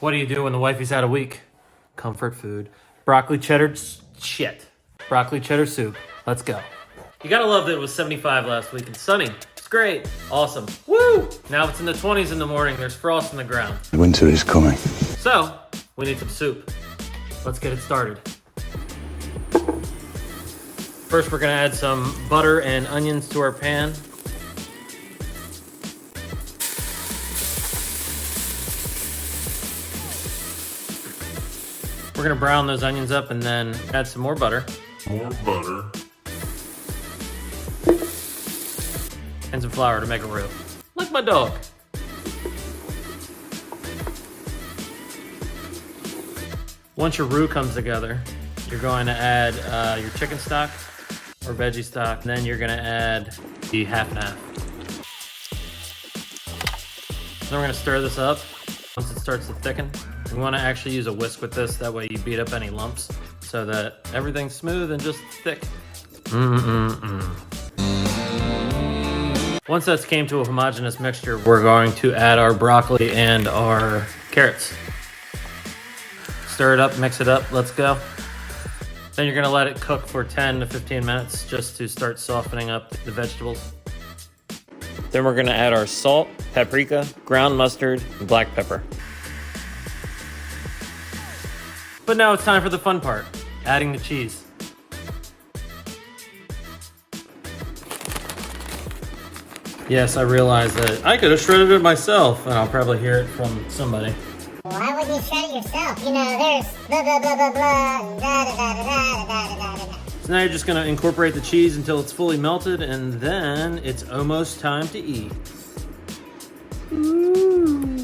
What do you do when the wifey's out a week? Comfort food. Broccoli cheddar shit. Broccoli cheddar soup. Let's go. You gotta love that it was 75 last week and sunny. It's great. Awesome. Woo! Now it's in the 20s in the morning. There's frost in the ground. Winter is coming. So, we need some soup. Let's get it started. First, we're gonna add some butter and onions to our pan. We're gonna brown those onions up and then add some more butter. More butter. And some flour to make a roux. Like my dog. Once your roux comes together, you're going to add your chicken stock or veggie stock. And then you're gonna add the half and half. Then we're gonna stir this up. Once it starts to thicken, we wanna actually use a whisk with this. That way you beat up any lumps so that everything's smooth and just thick. Once that's came to a homogeneous mixture, we're going to add our broccoli and our carrots. Stir it up, mix it up, let's go. Then you're gonna let it cook for 10 to 15 minutes just to start softening up the vegetables. Then we're gonna add our salt, paprika, ground mustard, and black pepper. But now it's time for the fun part, adding the cheese. Yes, I realize that I could have shredded it myself, and I'll probably hear it from somebody. Why would you shred it yourself? You know, there's blah, blah, blah, blah, blah, and da, da, da, da, da, da, da, da, da. So now you're just gonna incorporate the cheese until it's fully melted, and then it's almost time to eat. Ooh.